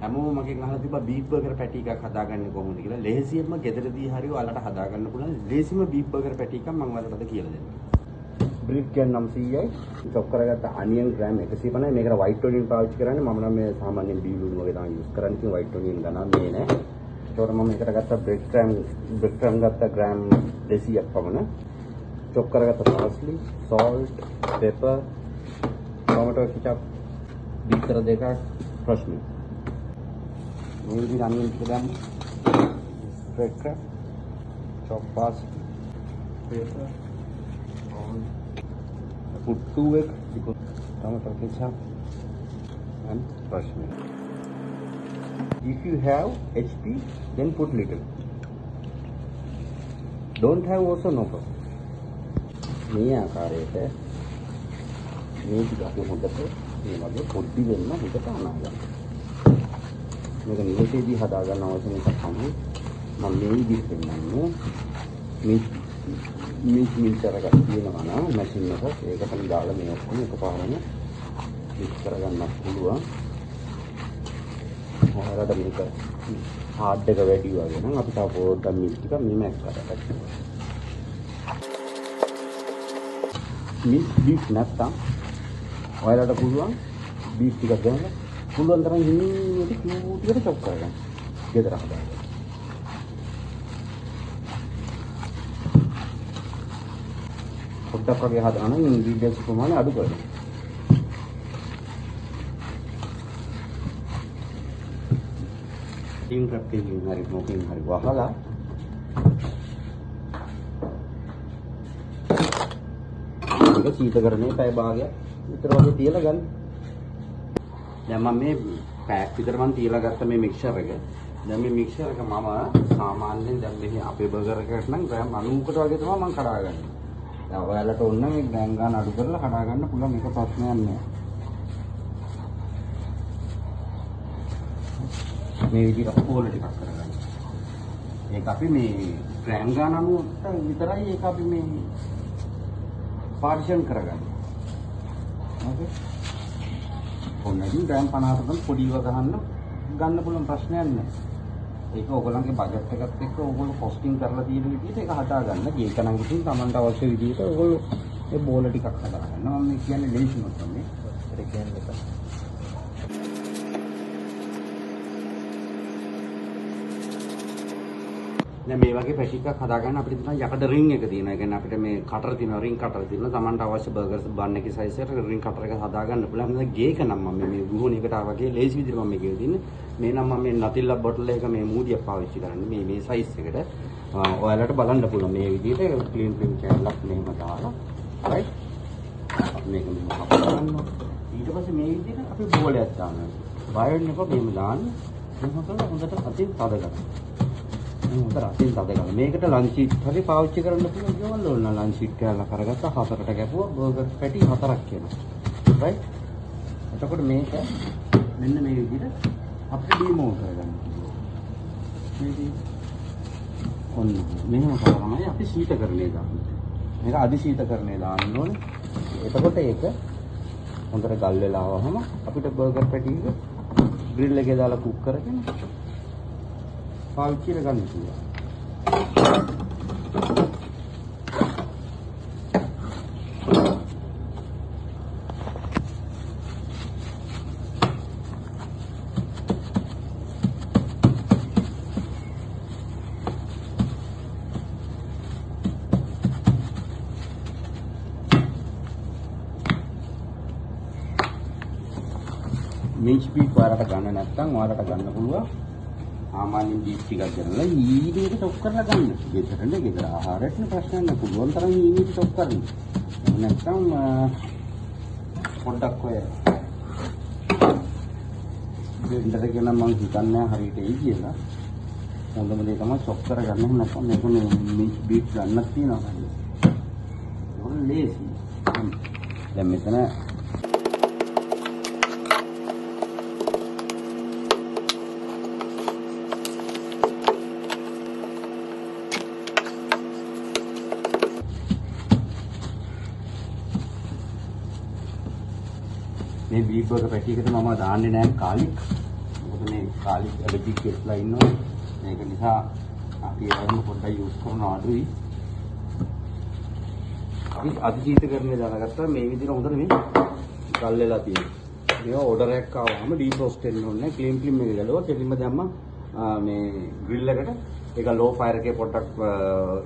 හැමෝම මගෙන් අහලා තිබ්බා බීෆ් බර්ගර් පැටි එකක් හදාගන්නේ කොහොමද කියලා. ලේසියෙන්ම ගෙදරදී හරි ඔයාලට හදාගන්න පුළුවන් ලේසිම බීෆ් බර්ගර් පැටි එකක් මම ඔයාලට අද කියලා දෙන්නම්. බ්‍රීඩ් ගන් 900යි. චොප් කරගත්ත අනියන් ග්‍රෑම් 150යි. මේකට වයිට් ඔනියන් පාවිච්චි කරන්නේ. මම නම් මේ සාමාන්‍යයෙන් බීලුණු වගේ තමයි යූස් කරන්නේ. ඉතින් වයිට් ඔනියන් ගණන් මේ නෑ. ඒකට මම මේකට ගත්ත බ්‍රෙඩ් ක්‍රම් ගත්ත ග්‍රෑම් 200ක් පමණ. චොප් කරගත්ත parsley, salt, pepper, tomato ketchup, බීතර දෙකක්, ෆ්‍රෙෂ් මිල්ක්. මේ විදිහට අනියන් ටික දාන්න. Bread crumb, chop parsley, pepper, put 2 egg because tomato ketchup and fresh milk. If you have HP, then put little. Don't have also no problem. මේ ආකාරයට මේ ටික අපි හොඳට මේ වගේ පොඩි වෙන්න හොඳට අනාගන්න. මේක නිවසේදී හදා ගන්න අවශ්‍ය එකක් තමයි මම මේ විදිහට පෙන්නන්නේ. මේ මිල්ටර් එකක් තියෙනවා නම් මැෂින් එක ඒකටම දාලා මේ ඔක්කොම එකපාරම මික්ස් කරගන්න පුළුවන්. ඔයාලට මේක හાર્ඩ් එක වැඩි වගේ නම් අපි තව පොඩ්ඩක් මිල්ක් ටික මෙමෙක් කරගන්න. මිල්ක් බීෆ් නැත්තම් ඔයාලට පුළුවන් බීෆ් ටික ගන්න පුළුවන් තරම් හිමීට කියුටියට චොප් කරගන්න. ගෙදර හදාගන්න. පොඩ්ඩක් වගේ හදාන ඉන්ග්‍රීඩියන්ට්ස් ප්‍රමාණය අඩු කරගන්න. ටින් රැප් එකකින් හරි මොකකින් හරි වහලා ඒක සීතකරණයේ පැය භාගයක් විතර වගේ තියලා ගන්න. දැන් මම මේ පැයක් විතර මම තියලා ගත්ත මේ මික්සර් එක. දැන් මේ මික්සර් එක මම සාමාන්‍යයෙන් දැන් මෙහි අපේ බර්ගර් එකකට නම් ග්‍රෑම් 90කට වගේ තමයි මම කඩාගන්නේ. දැන් ඔයාලට ඕන නම් මේ ග්‍රෑම් ගන්න අඩු කරලා කඩා ගන්න පුළුවන්, ඒක ප්‍රශ්නයක් නෑ. මේ විදිහට පොල් ටිකක් කරගන්න. ඒක අපි මේ ග්‍රෑම් ගන්න අනුවට විතරයි ඒක අපි මේ පාර්ෂන් කරගන්නේ. ඕකේ. කොහොමද ග්‍රෑම් 50කට පොඩිව ගන්න පුළුවන් ප්‍රශ්නයක් නෑ. ඒක ඕගොල්ලන්ගේ බජට් එකත් එක්ක ඕගොල්ලෝ කොස්ටිං කරලා තියෙන විදිහට ඒක හදා ගන්න. ඒක නම් ඉතින් Tamanට අවශ්‍ය විදිහට ඕගොල්ලෝ ඒ බෝල ටිකක් හදා ගන්නවා. මම කියන්නේ ලේසිම තමයි. ඒක කියන්නේ එක. දැන් මේ වගේ පැටි එකක් හදා ගන්න අපිට තියෙන යකඩ රින් එක තියෙනවා. ඒ කියන්නේ අපිට මේ කටර් තියෙනවා, රින් කටර් තියෙනවා. Tamanට අවශ්‍ය බර්ගර්ස් බන් එකේ සයිස් එකට රින් කටර් එක හදා ගන්න පුළුවන්. මම ගේක නම් මම මේ ගුහුණ එකට ආවගේ ලේසි විදිහට මම මේකේ තියෙන්නේ. මේ නම් මම මේ නතිල්ලා බොටල් එක මේ මූදියක් පාවිච්චි කරන්නේ මේ සයිස් එකට. ඔයාලට බලන්න පුළුවන් මේ විදිහට ක්ලීන් කෑල්ලක් මෙහෙම දාලා. right? මේක මෙහෙම කපනවා. ඊට පස්සේ මේ විදිහට අපි බෝලයක් දානවා. වයර් එක මෙහෙම දාන්න. මෙහෙම කරලා හොඳට අතින් තද කරගන්න. හොඳට අතින් තද කරගන්න. මේකට ලන්ච් ෂීට් හරි පාවිච්චි කරන්න පුළුවන් දේවල් ඕන. ලන්ච් ෂීට් කෑල්ල කරගත්තා 4කට කැපුවා බර්ගර් පැටි 4ක් එනවා. right? එතකොට මේක මෙන්න මේ විදිහට අපිට ඩිමෝල් කරගන්න. ඔන්න මෙහෙම කරාමයි අපි සීතකරණය දාන්නේ. මේක අදි සීතකරණය දාන්න ඕනේ. එතකොට ඒක හොඳට ගල් වෙලා ආවම අපිට බර්ගර් පැටි එක ග්‍රිල් එකේ දාලා කුක් කරගෙන පාවිච්චි කරගන්න පුළුවන්. මින්ච් බීෆ් වලට ගන්න නැත්නම් ඔයාලට ගන්න පුළුවන් සාමාන්‍ය බීෆ් ටිකක් ගන්නලා ඊඩේට චොප් කරලා ගන්න. ගෙදර ආහාරයට ප්‍රශ්න නැහැ. පුළුවන් තරම් ඊඩේට චොප් කරන්න. නැත්නම් පොඩ්ඩක් ඔය බෙන්ඩර් එක නම් මම හිතන්නේ හරියට එයි කියලා. හොඳම දේ තමයි චොප් කරගන්න. නැත්නම් මේක මින්ච් බීෆ් ගන්නත් තියෙනවා. ඒක ලේසි. දැන් මෙතන මේ බීෆ් බර්ගර් පැටි එකට මම දාන්නේ නැහැ කාලික්. මොකද මේ කාලි ඇලර්ජික් කෙස්ලා ඉන්නවා. මේක නිසා අපි ඒවම පොඩ්ඩක් යූස් කරන අඩුයි. අපි අධිශීතකරණය දාගත්තා මේ විදිහට හොඳට මේ ගල් වෙලා තියෙනවා. මේවා ඕඩර් එකක් ආවම ඩීෆ්‍රොස්ට් වෙන්න ඕනේ. ක්ලීන් ක්ලීන් එක ගලුවා කෙලින්ම දැම්මම මේ ග්‍රිල් එකට ඒක ලෝ ෆයර් එකේ පොඩ්ඩක්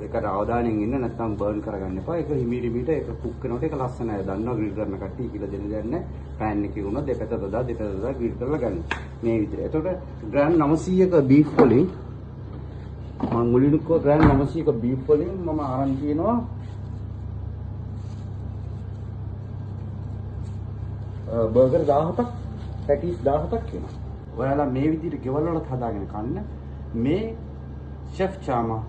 ඒකට අවධානයෙන් ඉන්න නැත්නම් බර්න් කරගන්න එපා. ඒක හිමීට ඒක කුක් කරනකොට ඒක ලස්සනයි. දන්නවා ග්‍රිල් කරන කට්ටිය කියලා දෙන්න දෙයක් නැහැ. පෑන් එකේ වුණා දෙපැත්ත දදා ග්‍රිල් කරලා ගන්න. මේ විදිහට. එතකොට ග්‍රෑම් 900ක බීෆ් වලින් මම මුලින්ම කිව්වා ග්‍රෑම් 900ක බීෆ් වලින් මම අරන් තියෙනවා බර්ගර් 17ක් පැටිස් 17ක් කියනවා. ඔයාලා මේ විදිහට ගෙවල් වලත් හදාගෙන කන්න මේ ෂෙෆ් චාමා